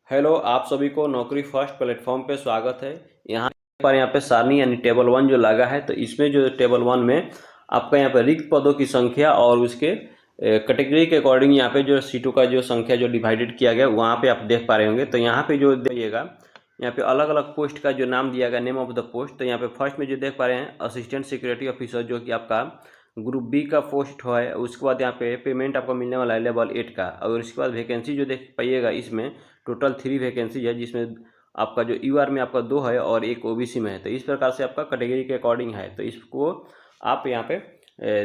Hello, आप सभी को नौकरी फर्स्ट प्लेटफॉर्म पे स्वागत है। यहाँ पे सारणी यानी टेबल वन जो लगा है, तो इसमें जो टेबल वन में आपका यहाँ पे रिक्त पदों की संख्या और उसके कैटेगरी के अकॉर्डिंग यहाँ पे जो सीटों का जो संख्या जो डिवाइडेड किया गया वहाँ पे आप देख पा रहे होंगे। तो यहाँ पे जो देखिएगा, यहाँ पे अलग अलग पोस्ट का जो नाम दिया गया, नेम ऑफ द पोस्ट। तो यहाँ पे फर्स्ट में जो देख पा रहे हैं असिस्टेंट सिक्योरिटी ऑफिसर, जो कि आपका ग्रुप बी का पोस्ट है। उसके बाद यहाँ पे पेमेंट आपको मिलने वाला है लेवल 8 का। और उसके बाद वैकेंसी जो देख पाइएगा, इसमें टोटल 3 वैकेंसी है, जिसमें आपका जो यूआर में आपका 2 है और एक ओबीसी में है। तो इस प्रकार से आपका कैटेगरी के अकॉर्डिंग है। तो इसको आप यहाँ पे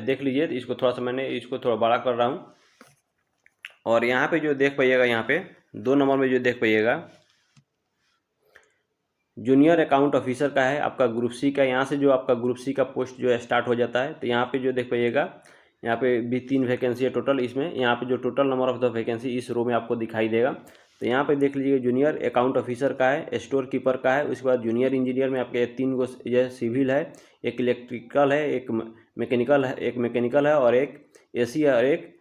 देख लीजिए। तो इसको थोड़ा सा मैंने इसको थोड़ा बड़ा कर रहा हूँ। और यहाँ पे जो देख पाइएगा, यहाँ पे 2 नंबर में जो देख पाइएगा जूनियर अकाउंट ऑफिसर का है, आपका ग्रुप सी का। यहाँ से जो आपका ग्रुप सी का पोस्ट जो है स्टार्ट हो जाता है। तो यहाँ पे जो देख पाइएगा, यहाँ पे भी 3 वैकेंसी है टोटल। इसमें यहाँ पे जो total number of the vacancy इस रो में आपको दिखाई देगा। तो यहाँ पे देख लीजिए, जूनियर अकाउंट ऑफिसर का है, स्टोर कीपर का है। उसके बाद जूनियर इंजीनियर में आपके 3 गो ये सिविल है, एक इलेक्ट्रिकल है, एक मैकेनिकल है और एक एसी है और एक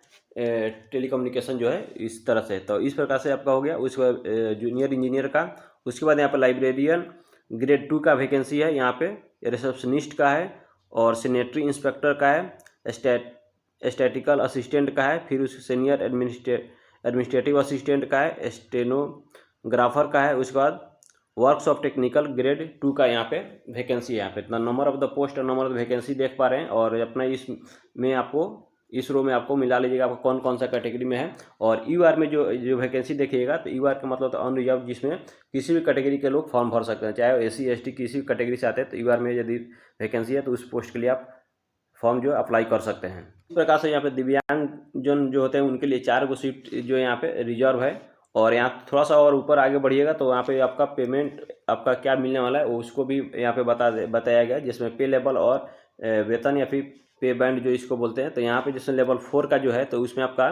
टेलीकम्युनिकेशन जो है, इस तरह से। तो इस प्रकार से आपका हो गया। उसके बाद जूनियर इंजीनियर का। उसके बाद यहाँ पे लाइब्रेरियन ग्रेड 2 का वैकेंसी है। यहाँ पे रिसेप्शनिस्ट का है और सैनिटरी इंस्पेक्टर का है, स्टैटिकल असिस्टेंट का है, फिर उस सीनियर एडमिनिस्ट्रेटिव असिस्टेंट का है, स्टेनोग्राफर का है। उसके बाद वर्क्स ऑफ टेक्निकल ग्रेड 2 का यहाँ पे वैकेंसी है। यहाँ पे इतना नंबर ऑफ द पोस्ट और नंबर ऑफ द वैकेंसी देख पा रहे हैं। और अपना इसमें आपको इस रो में आपको मिला लीजिएगा आपको कौन कौन सा कैटेगरी में है। और यूआर में जो जो वैकेंसी देखिएगा, तो यूआर का मतलब तो अनरिजर्व, जिसमें किसी भी कैटेगरी के लोग फॉर्म भर सकते हैं, चाहे वो एसी एसटी किसी भी कैटेगरी से आते हैं। तो यूआर में यदि वैकेंसी है तो उस पोस्ट के लिए आप फॉर्म जो अप्लाई कर सकते हैं। इस प्रकार से यहाँ पे दिव्यांग जन जो होते हैं उनके लिए 4 गो सीट जो यहाँ पे रिजर्व है। और यहाँ थोड़ा सा और ऊपर आगे बढ़िएगा तो यहाँ पे आपका पेमेंट आपका क्या मिलने वाला है उसको भी यहाँ पे बताया गया, जिसमें पे लेवल और वेतन या फिर पे बैंड जो इसको बोलते हैं। तो यहाँ पे जैसे लेवल 4 का जो है, तो उसमें आपका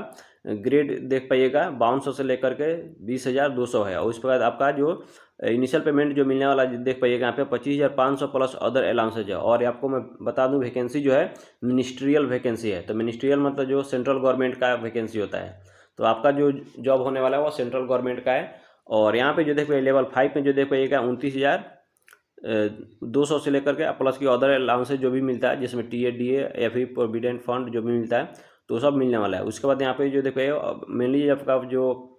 ग्रेड देख पाइएगा 5200 से लेकर के 20,200 है। और उसके बाद आपका जो इनिशियल पेमेंट जो मिलने वाला देख पाइएगा, यहाँ पे 25,500 प्लस अदर अलाउंसेज है। और आपको मैं बता दूं, वैकेंसी जो है मिनिस्ट्रियल वैकेंसी है। तो मिनिस्ट्रियल मतलब जो सेंट्रल गवर्नमेंट का वैकेंसी होता है। तो आपका जो जॉब होने वाला है वो सेंट्रल गवर्नमेंट का है। और यहाँ पे जो देख पाइए लेवल 5 में जो देख पाइएगा 29,200 से लेकर के प्लस की अदर अलाउंसेज जो भी मिलता है, जिसमें टीए डीए या फिर प्रोविडेंट फंड जो भी मिलता है, तो सब मिलने वाला है। उसके बाद यहाँ पे जो देखिए मेनली आपका जो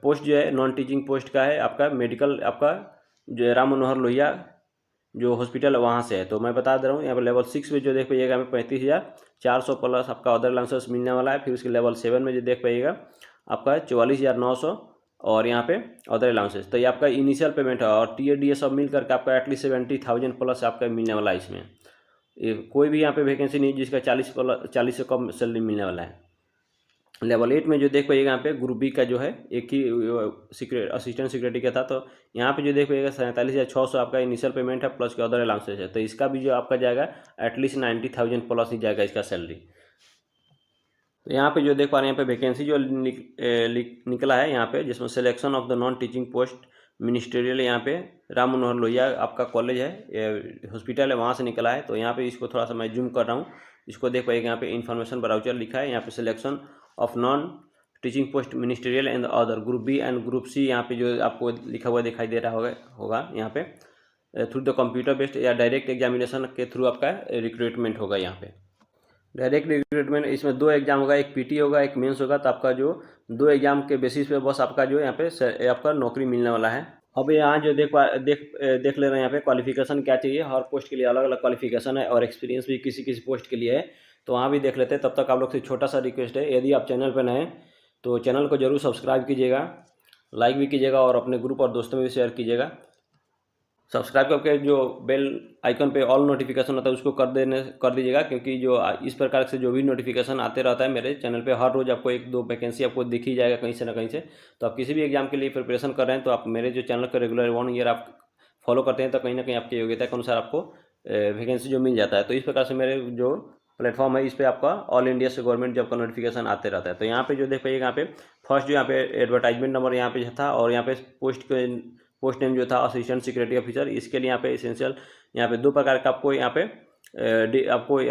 पोस्ट जो है नॉन टीचिंग पोस्ट का है, आपका मेडिकल, आपका जो राम मनोहर लोहिया जो हॉस्पिटल है वहाँ से है। तो मैं बता दे रहा हूँ, यहाँ पर लेवल 6 में जो देख पाइएगा हमें 35,400 प्लस आपका अदर अलाउंसेस मिलने वाला है। फिर उसके लेवल 7 में जो देख पाइएगा आपका 44,900 और यहाँ पे अदर अलाउंसेस। तो ये आपका इनिशियल पेमेंट है। और टी ए डी ए सब मिल करके आपका एटलीस्ट 70,000 प्लस आपका मिलने वाला है। इसमें कोई भी यहाँ पे वैकेंसी नहीं जिसका 40 से कम सैलरी मिलने वाला है। लेवल 8 में जो देख पाइएगा यहाँ पे ग्रुप बी का जो है एक ही असिस्टेंट सिक्योरिटी का था। तो यहाँ पे जो देख पाइएगा 47,600 आपका इनिशियल पेमेंट है प्लस के अदर अलाउंसेस है। तो इसका भी जो आपका जाएगा एटलीस्ट 90,000 प्लस ही जाएगा इसका सैलरी। तो यहाँ पे जो देख पा रहे हैं यहाँ पे वैकेंसी जो निकला है यहाँ पे, जिसमें selection of the non teaching post ministerial, यहाँ पे राम मनोहर लोहिया आपका कॉलेज है, हॉस्पिटल है, वहाँ से निकला है। तो यहाँ पे इसको थोड़ा सा मैं जूम कर रहा हूँ। इसको देख पाइएगा यहाँ पे इन्फॉर्मेशन ब्राउचर लिखा है। यहाँ पे selection of non teaching post ministerial and other group B and group C, यहाँ पे जो आपको लिखा हुआ दिखाई दे रहा होगा यहाँ पे थ्रू द कंप्यूटर बेस्ड या डायरेक्ट एग्जामिनेशन के थ्रू आपका रिक्रूटमेंट होगा। यहाँ पे डायरेक्ट रिक्रूटमेंट, इसमें 2 एग्जाम होगा, एक पीटी होगा, एक मेंस होगा। तो आपका जो 2 एग्जाम के बेसिस पे बस आपका जो यहाँ पे आपका नौकरी मिलने वाला है। अब यहाँ जो देख ले रहे हैं यहाँ पे क्वालिफिकेशन क्या चाहिए। हर पोस्ट के लिए अलग अलग क्वालिफिकेशन है और एक्सपीरियंस भी किसी किसी पोस्ट के लिए है। तो वहाँ भी देख लेते हैं। तब तक आप लोग से छोटा सा रिक्वेस्ट है, यदि आप चैनल पर नए हैं तो चैनल को जरूर सब्सक्राइब कीजिएगा, लाइक भी कीजिएगा और अपने ग्रुप और दोस्तों में भी शेयर कीजिएगा। सब्सक्राइब करके जो बेल आइकन पे ऑल नोटिफिकेशन होता है उसको कर दीजिएगा, क्योंकि जो इस प्रकार से जो भी नोटिफिकेशन आते रहता है मेरे चैनल पे, हर रोज़ आपको 1-2 वैकेंसी आपको दिख ही जाएगा कहीं से ना कहीं से। तो आप किसी भी एग्जाम के लिए प्रिपरेशन कर रहे हैं तो आप मेरे जो चैनल का रेगुलर 1 ईयर आप फॉलो करते हैं, तो कहीं ना कहीं आपकी योग्यता के अनुसार आपको वैकेंसी जो मिल जाता है। तो इस प्रकार से मेरे जो प्लेटफॉर्म है इस पर आपका ऑल इंडिया से गवर्नमेंट जॉब का नोटिफिकेशन आते रहता है। तो यहाँ पे जो देख पाइएगा यहाँ पे फर्स्ट जो यहाँ पे एडवर्टाइजमेंट नंबर यहाँ पे था, और यहाँ पे पोस्ट नेम जो था असिस्टेंट सिक्योरिटी ऑफिसर। इसके लिए यहाँ पे एसेंशियल यहाँ पे 2 प्रकार का आपको यहाँ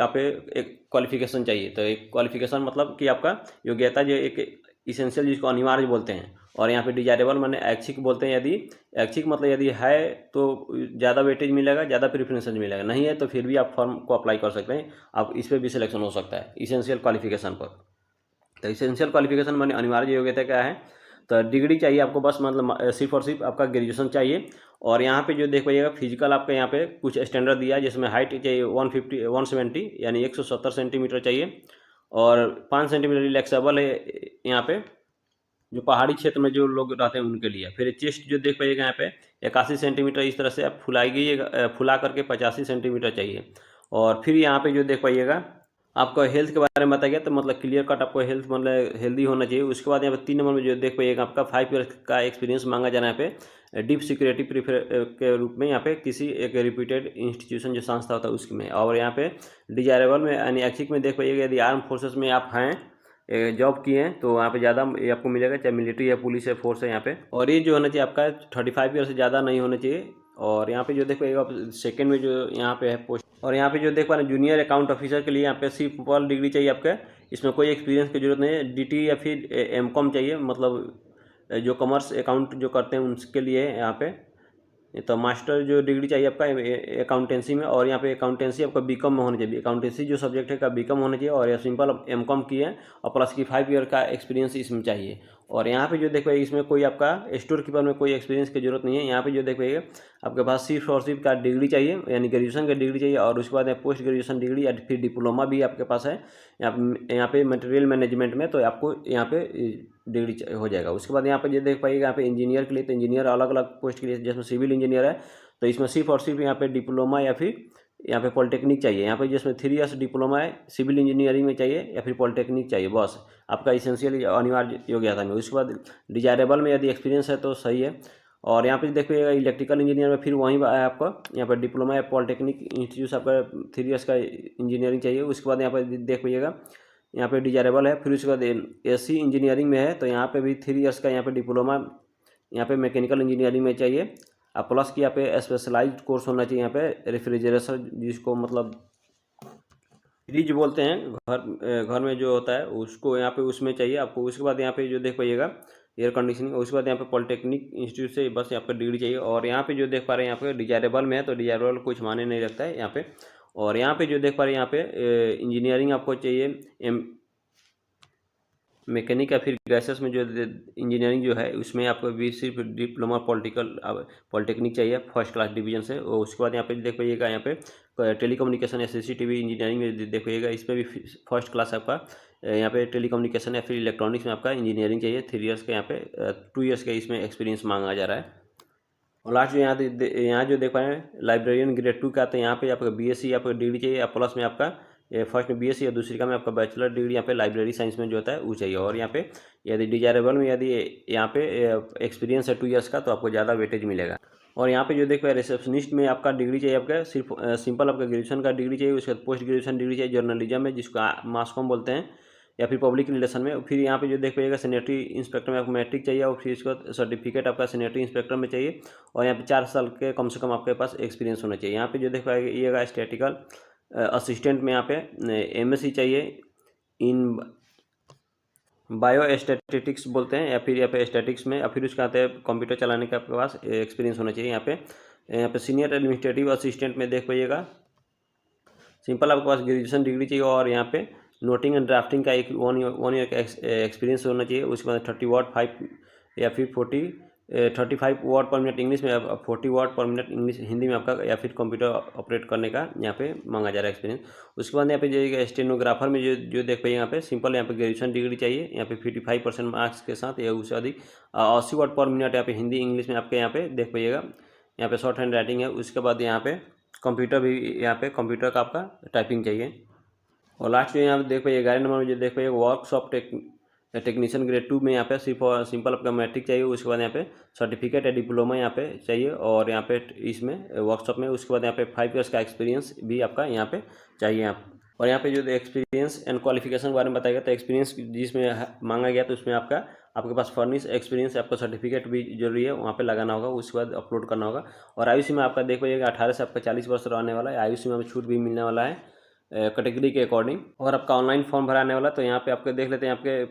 पे एक क्वालिफिकेशन चाहिए। तो एक क्वालिफिकेशन मतलब कि आपका योग्यता जो एक इसेंशियल जिसको अनिवार्य बोलते हैं, और यहाँ पे डिजायरेबल माने ऐच्छिक बोलते हैं। यदि ऐच्छिक मतलब यदि है तो ज़्यादा वेटेज मिलेगा, ज़्यादा प्रेफरेंस मिलेगा, नहीं है तो फिर भी आप फॉर्म को अप्लाई कर सकते हैं, आप इस पर भी सिलेक्शन हो सकता है इसेंशियल क्वालिफिकेशन पर। तो इसेंशियल क्वालिफिकेशन माने अनिवार्य योग्यता क्या है, तो डिग्री चाहिए आपको बस, मतलब सिर्फ और सिर्फ आपका ग्रेजुएशन चाहिए। और यहाँ पे जो देख पाइएगा फिजिकल आपका यहाँ पे कुछ स्टैंडर्ड दिया है, जिसमें हाइट चाहिए 170 यानी 170 सेंटीमीटर चाहिए, और 5 सेंटीमीटर रिलैक्सेबल है यहाँ पे जो पहाड़ी क्षेत्र में जो लोग रहते हैं उनके लिए। फिर चेस्ट जो देख पाइएगा यहाँ पे 81 सेंटीमीटर इस तरह से आप फुलाई गई, फुला करके 85 सेंटीमीटर चाहिए। और फिर यहाँ पे जो देख पाइएगा आपको हेल्थ के बारे में बताया गया, तो मतलब क्लियर कट आपको हेल्थ मतलब हेल्दी होना चाहिए। उसके बाद यहाँ पे 3 नंबर में जो देख पाइएगा आपका 5 ईयर का एक्सपीरियंस मांगा जा रहा है यहाँ पे डीप सिक्योरिटी प्रिफर के रूप में, यहाँ पे किसी एक रिप्यूटेड इंस्टीट्यूशन जो संस्था होता है उसमें। और यहाँ पे डिजायरेबल में यानी ऐच्छिक में देख पाइएगा यदि आर्म फोर्सेस में आप हैं, जॉब किए हैं तो यहाँ पे ज़्यादा आपको मिलेगा, चाहे मिलिट्री है, पुलिस है, फोर्स है यहाँ पे। और ये जो होना चाहिए आपका 35 ईयर से ज़्यादा नहीं होना चाहिए। और यहाँ पे जो देख पाइएगा सेकेंड में जो यहाँ पे है पोस्ट, और यहाँ पे जो देख पा रहे हैं जूनियर अकाउंट ऑफिसर के लिए यहाँ पे सिंपल डिग्री चाहिए आपका, इसमें कोई एक्सपीरियंस की जरूरत नहीं है। डीटी या फिर एमकॉम चाहिए, मतलब जो कॉमर्स अकाउंट जो करते हैं उनके लिए यहाँ पे। तो मास्टर जो डिग्री चाहिए आपका अकाउंटेंसी में, और यहाँ पे अकाउंटेंसी आपका बीकॉम में होनी चाहिए, अकाउंटेंसी जो सब्जेक्ट है का बीकॉम होना चाहिए, और या सिंपल एमकॉम किए हैं और प्लस की 5 ईयर का एक्सपीरियंस इसमें चाहिए। और यहाँ पे जो देखो इसमें कोई आपका स्टोर कीपर में कोई एक्सपीरियंस की जरूरत नहीं है। यहाँ पे जो देखिएगा आपके पास सिर्फ और सिर्फ का डिग्री चाहिए, यानी ग्रेजुएशन का डिग्री चाहिए, और उसके बाद पोस्ट ग्रेजुएशन डिग्री या फिर डिप्लोमा भी आपके पास है यहाँ पे मटेरियल मैनेजमेंट में, तो आपको यहाँ पे डिग्री हो जाएगा। उसके बाद यहाँ पे जो देख पाइएगा यहाँ पे इंजीनियर के लिए, तो इंजीनियर अलग अलग पोस्ट के लिए, जिसमें सिविल इंजीनियर है तो इसमें सिर्फ और सिर्फ यहाँ पे डिप्लोमा या फिर यहाँ पे पॉलिटेक्निक चाहिए। यहाँ पे जिसमें 3 ईयर्स डिप्लोमा है सिविल इंजीनियरिंग में चाहिए या फिर पॉलिटेक्निक चाहिए, बस आपका इसेंशियल अनिवार्य योग्यता में। उसके बाद डिजायरेबल में यदि एक्सपीरियंस है तो सही है। और यहाँ पे देखिएगा इलेक्ट्रिकल इंजीनियर में फिर वहीं है आपका यहाँ पर डिप्लोमा या पॉलिटेक्निक इंस्टीट्यूट आपका 3 ईयर्स का इंजीनियरिंग चाहिए। उसके बाद यहाँ पर देख पाइएगा यहाँ पे डिजायरेबल है। फिर उसके बाद एसी इंजीनियरिंग में है तो यहाँ पे भी 3 ईयर्स का यहाँ पे डिप्लोमा यहाँ पे मैकेनिकल इंजीनियरिंग में चाहिए, और प्लस की यहाँ पे स्पेशलाइज्ड कोर्स होना चाहिए यहाँ पे रेफ्रिजरेशन, जिसको मतलब फ्रिज बोलते हैं, घर में जो होता है उसको यहाँ पे उसमें चाहिए आपको। उसके बाद यहाँ पे जो देख पाइएगा एयर कंडीशनिंग, उसके बाद यहाँ पे पॉलिटेक्निक इंस्टीट्यूट से बस यहाँ पे डिग्री चाहिए। और यहाँ पे जो देख पा रहे हैं यहाँ पे डिजायरेबल में है तो डिजायरेबल कुछ माने नहीं रखता है यहाँ पे। और यहाँ पे जो देख पा रहे हैं यहाँ पे इंजीनियरिंग आपको चाहिए मैकेनिक या फिर गैसेस में जो इंजीनियरिंग जो है उसमें आपको भी सिर्फ डिप्लोमा पॉलिटेक्निक चाहिए फर्स्ट क्लास डिवीजन से। और उसके बाद यहाँ पे देख पाइएगा यहाँ पे टेलीकम्युनिकेशन या सीसीटीवी इंजीनियरिंग में देख पाइएगा इसमें भी फर्स्ट क्लास आपका यहाँ पे टेलीकम्युनिकेशन या फिर इलेक्ट्रॉनिक्स में आपका इंजीनियरिंग चाहिए 3 ईयर्स का, यहाँ पे 2 ईयर्स का इसमें एक्सपीरियंस मांगा जा रहा है। और लास्ट जो यहाँ जो देख पाए हैं लाइब्रेरियन ग्रेड 2 का, तो यहाँ पे आपका बीएससी आपका डिग्री चाहिए, प्लस में आपका फर्स्ट में बीएससी और दूसरी का में आपका बैचलर डिग्री यहाँ पे लाइब्रेरी साइंस में जो होता है वो चाहिए। और यहाँ पे यदि डिजायरेबल में यदि यहाँ पे एक्सपीरियंस है 2 ईयर्स का तो आपको ज़्यादा वेटेज मिलेगा। और यहाँ पे जो देख पाए रिसेप्शनिस्ट में आपका डिग्री चाहिए, आपका सिर्फ सिंपल आपका ग्रेजुएशन का डिग्री चाहिए। उसके बाद पोस्ट ग्रेजुएशन डिग्री चाहिए जर्नलिज्म में, जिसको मास कॉम बोलते हैं, या फिर पब्लिक रिलेशन में। फिर यहाँ पे जो देख पाइएगा सैनिटरी इंस्पेक्टर में आपको मैट्रिक चाहिए, और फिर इसके बाद सर्टिफिकेट आपका सैनिटरी इंस्पेक्टर में चाहिए। और यहाँ पे 4 साल के कम से कम आपके पास एक्सपीरियंस होना चाहिए। यहाँ पे जो देख पाइएगा स्टैटिकल असिस्टेंट में यहाँ पे एमएससी चाहिए इन बायो स्टैटिस्टिक्स बोलते हैं, या फिर यहाँ पे स्टैटिक्स में, या फिर उसके आते हैं कंप्यूटर चलाने का आपके पास एक्सपीरियंस होना चाहिए। यहाँ पे सीनियर एडमिनिस्ट्रेटिव असिस्टेंट में देख पाइएगा सिंपल आपके पास ग्रेजुएशन डिग्री चाहिए, और यहाँ पे नोटिंग एंड ड्राफ्टिंग का एक 1 ईयर का एक्सपीरियंस होना चाहिए। उसके बाद 30 वर्ड 5 या फिर 35 वर्ड पर मिनट इंग्लिश में, 40 वर्ड पर मिनट इंग्लिश हिंदी में आपका, या फिर कंप्यूटर ऑपरेट करने का यहाँ पे मांगा जा रहा है एक्सपीरियंस। उसके बाद यहाँ पे जो स्टेनोग्राफर में जो देख पाइए यहाँ पे सिंपल यहाँ पे ग्रेजुएशन डिग्री चाहिए, यहाँ पे 55% मार्क्स के साथ या उससे अधिक 80 वर्ड पर मिनट यहाँ पे हिंदी इंग्लिश में आपके यहाँ पे देख पाइएगा। यहाँ पे शॉर्ट हैंड राइटिंग है। उसके बाद यहाँ पे कंप्यूटर भी, यहाँ पे कंप्यूटर का आपका टाइपिंग चाहिए। और लास्ट में यहाँ पे देख पाइए 11 नंबर में जो देख पाइए वर्कशॉप टेक्नीशियन ग्रेड 2 में यहाँ पे सिर्फ सिंपल आपका मैट्रिक चाहिए। उसके बाद यहाँ पे सर्टिफिकेट या डिप्लोमा यहाँ पे चाहिए, और यहाँ पे इसमें वर्कशॉप में उसके बाद यहाँ पे 5 ईयर्स का एक्सपीरियंस भी आपका यहाँ पे चाहिए। और यहाँ पे जो एक्सपीरियंस एंड क्वालिफिकेशन के बारे में बताएगा, तो एक्सपीरियंस जिसमें मांगा गया तो उसमें आपके पास फर्निश एक्सपीरियंस आपका सर्टिफिकेट भी जरूरी है, वहाँ पे लगाना होगा, उसके बाद अपलोड करना होगा। और आयु सीमा आपका देख पाइएगा 18 से आपका 40 वर्ष रहने वाला है। आयु सीमा में छूट भी मिलने वाला है कैटेगरी के अकॉर्डिंग। और आपका ऑनलाइन फॉर्म भराने वाला, तो यहाँ पे आपके देख लेते हैं आपके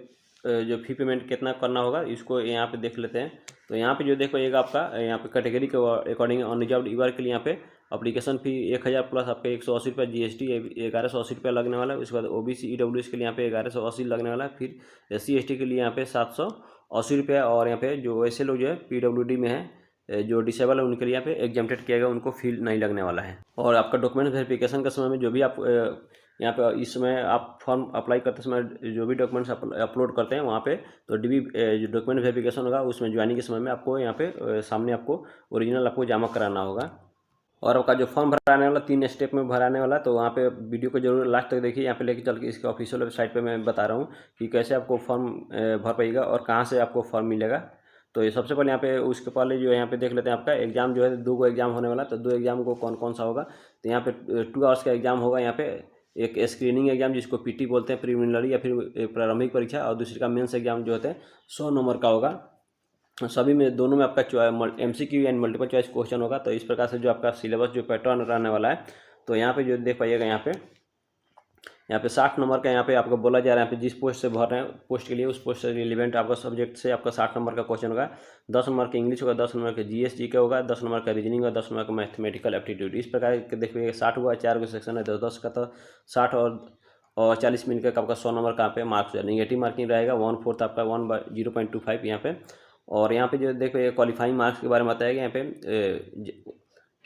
जो फ़ी पेमेंट कितना करना होगा इसको यहाँ पे देख लेते हैं। तो यहाँ पे जो देखो एक आपका यहाँ पे कैटेगरी के अकॉर्डिंग अनरिजर्व्ड ईवर के लिए यहाँ पे एप्लीकेशन फ़ी 1000 प्लस आपका 180 रुपये GST 1180 रुपये लगने वाला है। उसके बाद OBC EWS के लिए यहाँ पे 1180 लगने वाला है। फिर SC ST के लिए यहाँ पे 780 रुपये, और यहाँ पे जो ऐसे लोग जो है PWD में है जो डिसेबल है उनके लिए यहाँ पे एग्जाम्प्टेड किया गया, उनको फील नहीं लगने वाला है। और आपका डॉक्यूमेंट वेरिफिकेशन के समय में जो भी आप यहाँ पे इस समय आप फॉर्म अप्लाई करते समय जो भी डॉक्यूमेंट्स अपलोड करते हैं वहाँ पे, तो DB जो डॉक्यूमेंट वेरिफिकेशन होगा उसमें ज्वाइनिंग के समय में आपको यहाँ पे सामने आपको ओरिजिनल आपको जमा कराना होगा। और आपका जो फॉर्म भराने वाला 3 स्टेप में भराने वाला, तो वहाँ पे वीडियो को जरूर लास्ट तक देखिए। यहाँ पे लेके चल के इसके ऑफिशियल वेबसाइट पे मैं बता रहा हूँ कि कैसे आपको फॉर्म भर पाइएगा और कहाँ से आपको फॉर्म मिलेगा। तो ये सबसे पहले यहाँ पे उसके पहले जो यहाँ पे देख लेते हैं आपका एग्जाम जो है 2 एग्जाम होने वाला। तो 2 एग्जाम को कौन कौन सा होगा, तो यहाँ पे 2 आवर्स का एग्जाम होगा। यहाँ पे एक स्क्रीनिंग एग्जाम जिसको PT बोलते हैं, प्रीलिमिनरी या फिर प्रारंभिक परीक्षा, और दूसरी का मेंस एग्जाम जो होते हैं 100 नंबर का होगा। सभी में दोनों में आपका MCQ and multiple choice question होगा। तो इस प्रकार से जो आपका सिलेबस जो पैटर्न रहने वाला है, तो यहाँ पे जो देख पाइएगा यहाँ पे 60 नंबर का यहाँ पे आपको बोला जा रहा है यहाँ पे जिस पोस्ट से भर रहे हैं पोस्ट के लिए उस पोस्ट से रिलेवेंट आपका सब्जेक्ट से आपका 60 नंबर का क्वेश्चन होगा। 10 नंबर का इंग्लिश होगा, 10 नंबर का GS GK होगा, 10 नंबर का रीजनिंग होगा, 10 नंबर का मैथमेटिकल एप्टीट्यूड। इस प्रकार के देखिए 60 हुआ, 4 को सेक्शन है, 10 का तो 60 और 40 मिनट का आपका 100 नंबर का यहाँ पे मार्क्स है। नेगेटिव मार्किंग रहेगा 1/4 आपका 0.25 यहाँ पे। और यहाँ पे जो देखो क्वालिफाइंग मार्क्स के बारे में बताया गया यहाँ पे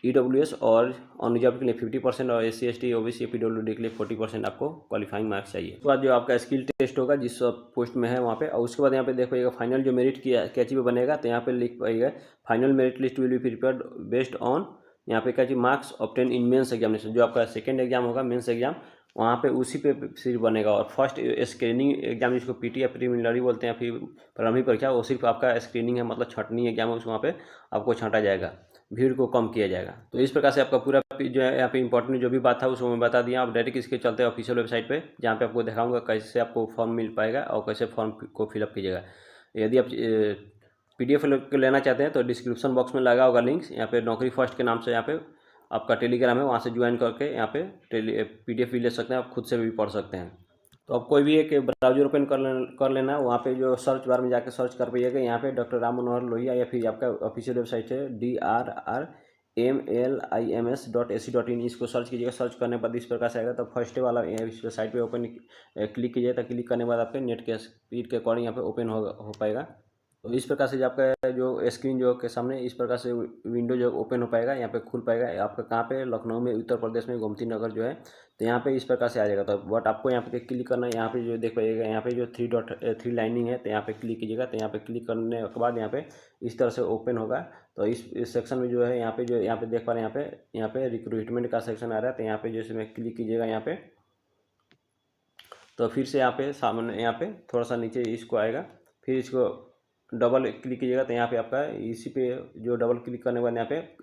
EWS और अनरिजर्व के लिए 50% और SC ST OBC PWD के लिए 40% आपको क्वालिफाइंग मार्क्स चाहिए। उसके बाद जो आपका स्किल टेस्ट होगा जिस पोस्ट में है वहाँ पे, और उसके बाद यहाँ पे देख पाइएगा फाइनल जो मेरिट की कैची पे बनेगा। तो यहाँ पे लिख पाइएगा final merit list will be prepared based on यहाँ पे कैची marks obtained in mains examination. जो आपका सेकेंड एग्जाम होगा मेंस एग्जाम, वहाँ पे उसी पे सिर्फ बनेगा। और फर्स्ट स्क्रीनिंग एग्जाम जिसको PT या प्रीलिमिनरी बोलते हैं, फिर प्रारंभिक परीक्षा, वो सिर्फ आपका स्क्रीनिंग है, मतलब छंटनी एग्जाम है, उसको वहाँ पे आपको छांटा जाएगा, भीड़ को कम किया जाएगा। तो इस प्रकार से आपका पूरा जो है यहाँ पे इंपॉर्टेंट जो भी बात था उसको मैं बता दिया। आप डायरेक्ट इसके चलते ऑफिशियल वेबसाइट पे, जहाँ पे आपको दिखाऊंगा कैसे आपको फॉर्म मिल पाएगा और कैसे फॉर्म को फिलअप कीजिएगा। यदि आप PDF लेना चाहते हैं तो डिस्क्रिप्शन बॉक्स में लगा होगा लिंक्स, यहाँ पे नौकरी फर्स्ट के नाम से यहाँ पे आपका टेलीग्राम है, वहाँ से ज्वाइन करके यहाँ पे PDF भी ले सकते हैं, आप खुद से भी पढ़ सकते हैं। तो आप कोई भी एक ब्राउजर ओपन कर लेना, वहाँ पे जो सर्च बार में जाकर सर्च कर पाइएगा यहाँ पे डॉक्टर राम मनोहर लोहिया, या फिर आपका ऑफिशियल वेबसाइट है drrmlims.ac.in, इसको सर्च कीजिएगा। सर्च करने के बाद इस प्रकार से आएगा। तो फर्स्ट वाला इस साइट पे ओपन क्लिक कीजिए। तो क्लिक करने के बाद आपके नेट के स्पीड के अकॉर्डिंग यहाँ पे ओपन हो पाएगा। तो इस प्रकार से जो आपका जो स्क्रीन जो के सामने इस प्रकार से विंडो जो ओपन हो पाएगा, यहाँ पे खुल पाएगा। आपका कहाँ पे, लखनऊ में, उत्तर प्रदेश में, गोमती नगर जो है। तो यहाँ पे इस प्रकार से आ जाएगा। तो बट आपको यहाँ पे क्लिक करना है। यहाँ पे जो देख पाइएगा यहाँ पे जो 3 लाइनिंग है, तो यहाँ पे क्लिक कीजिएगा। तो यहाँ पे क्लिक करने के बाद यहाँ पे इस तरह से ओपन होगा। तो इस सेक्शन में जो है यहाँ पे देख पा रहे हैं यहाँ पे रिक्रूटमेंट का सेक्शन आ रहा है। तो यहाँ पे जैसे मैं क्लिक कीजिएगा यहाँ पे, तो फिर से यहाँ पे सामने यहाँ पे थोड़ा सा नीचे इसको आएगा, फिर इसको डबल क्लिक कीजिएगा। तो यहाँ पे आपका इसी पे जो डबल क्लिक करने के बाद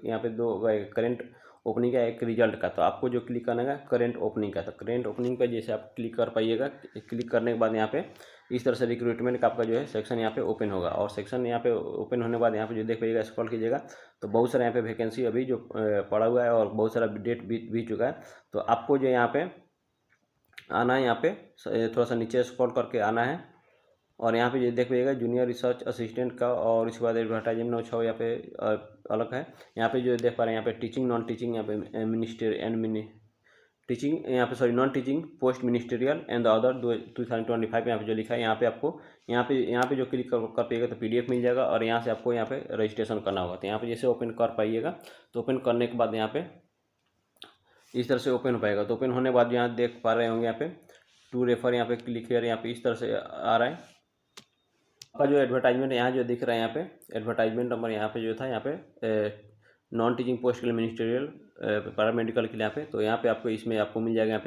यहाँ पे 2 करेंट ओपनिंग का, एक रिजल्ट का। तो आपको जो क्लिक करना है करेंट ओपनिंग का। तो करेंट ओपनिंग पे जैसे आप क्लिक कर पाइएगा, क्लिक करने के बाद यहाँ पे इस तरह से रिक्रूटमेंट का आपका जो है सेक्शन यहाँ पे ओपन होगा। और सेक्शन यहाँ पे ओपन होने के बाद यहाँ पे जो देख पाइएगा स्क्रॉल कीजिएगा, तो बहुत सारा यहाँ पे वैकेंसी अभी जो पड़ा हुआ है और बहुत सारा डेट बीत चुका है। तो आपको जो यहाँ पे आना है, यहाँ पे थोड़ा सा नीचे स्क्रॉल करके आना है। और यहाँ पे ये देख पाइएगा जूनियर रिसर्च असिस्टेंट का, और इसके बाद एडवर्टाइजमेंट नो छो यहाँ पे अलग है। यहाँ पे जो देख पा रहे हैं यहाँ पे टीचिंग नॉन टीचिंग, यहाँ पे मिनिस्ट्री एंड टीचिंग, यहाँ पे non teaching post ministerial and the other 2025 यहाँ पे जो लिखा है। यहाँ पे आपको यहाँ पे जो क्लिक कर पाइएगा तो PDF मिल जाएगा, और यहाँ से आपको यहाँ पे रजिस्ट्रेशन करना होगा। तो यहाँ पे जैसे ओपन कर पाइएगा, तो ओपन करने के बाद यहाँ पे इस तरह से ओपन हो पाएगा। तो ओपन होने के बाद यहाँ देख पा रहे होंगे यहाँ पे टू रेफर, यहाँ पे क्लिक हियर, यहाँ पे इस तरह से आ रहा है आपका जो एडवर्टाइजमेंट यहाँ जो दिख रहा है। यहाँ पे एडवर्टाइजमेंट नंबर यहाँ पे जो था यहाँ पे नॉन टीचिंग पोस्ट के लिए मिनिस्ट्रियल पैरामेडिकल के लिए यहाँ पे। तो यहाँ पे आपको इसमें आपको मिल जाएगा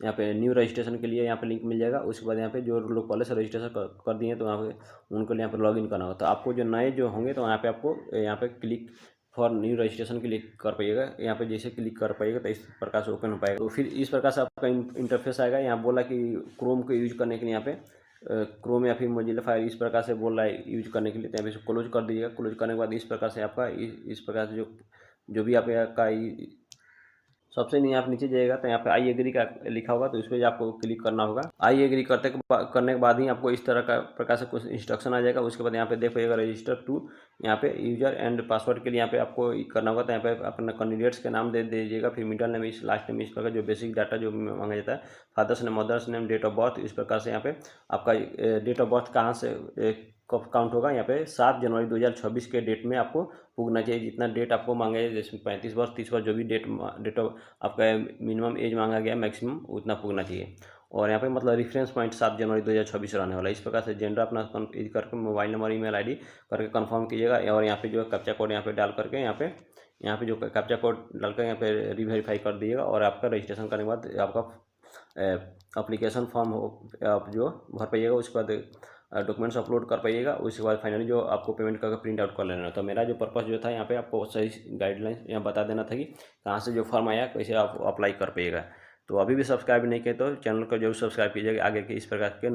यहाँ पे न्यू रजिस्ट्रेशन के लिए यहाँ पे लिंक मिल जाएगा। उसके बाद यहाँ पे जो लोग पहले से रजिस्ट्रेशन कर दिए तो यहाँ पे उनको यहाँ पे लॉगिन करना होगा। तो आपको जो नए जो होंगे तो यहाँ पे आपको यहाँ पे click for new registration click कर पाइएगा। यहाँ पे जैसे क्लिक कर पाइएगा तो इस प्रकार से ओपन हो पाएगा। तो फिर इस प्रकार से आपका इंटरफेस आएगा। यहाँ बोला कि क्रोम को यूज करने के लिए यहाँ पे क्रोम या फिर मोजिला फायर इस प्रकार से बोल रहा है यूज करने के लिए। तो यहाँ पे इसको क्लोज कर दीजिएगा। क्लोज करने के बाद इस प्रकार से आपका इस प्रकार से जो भी आपका सबसे नहीं आप नीचे जाइएगा तो यहाँ पे आई एग्री का लिखा होगा, तो इस पर आपको क्लिक करना होगा। आई एग्री करने के बाद ही आपको इस तरह का प्रकार से कुछ इंस्ट्रक्शन आ जाएगा। उसके बाद यहाँ पे देखिएगा रजिस्टर टू, यहाँ पे यूजर एंड पासवर्ड के लिए यहाँ पे आपको करना होगा। तो यहाँ पे अपना कैंडिडेट्स के नाम दे दीजिएगा, फिर मिडिल नेम, इस लास्ट नेम, इस प्रकार जो बेसिक डाटा जो मांगा जाता है, father's name, mother's name, date of birth, इस प्रकार से यहाँ पे आपका डेट ऑफ बर्थ कहाँ से कब काउंट होगा, यहाँ पे 7 जनवरी 2026 के डेट में आपको पुगना चाहिए। जितना डेट आपको मांगा है, जैसे 35 वर्ष, 30 वर्ष, जो भी डेट ऑफ आपका मिनिमम एज मांगा गया, मैक्सिमम उतना पुगना चाहिए। और यहाँ पे मतलब रेफरेंस पॉइंट 7 जनवरी 2026 रहने वाला है। इस प्रकार से जेंडर अपना करके, मोबाइल नंबर, ईमेल आईडी करके कंफर्म कीजिएगा। और यहाँ पे जो है कैप्चा कोड यहाँ पे डाल करके, यहाँ पे जो कैप्चा कोड डालकर यहाँ पे रीवेरीफाई कर दीजिएगा। और आपका रजिस्ट्रेशन करने के बाद आपका एप्लीकेशन फॉर्म आप जो भर पाइएगा, उसके बाद डॉक्यूमेंट्स अपलोड कर पाइएगा। उसके बाद फाइनली जो आपको पेमेंट करके प्रिंट आउट कर लेना। तो मेरा जो पर्पस जो था यहाँ पे आपको सही गाइडलाइंस यहाँ बता देना था कि कहाँ से जो फॉर्म आया कैसे आप अप्लाई कर पाइएगा। तो अभी भी सब्सक्राइब नहीं किए तो चैनल को जरूर सब्सक्राइब कीजिएगा आगे के इस प्रकार के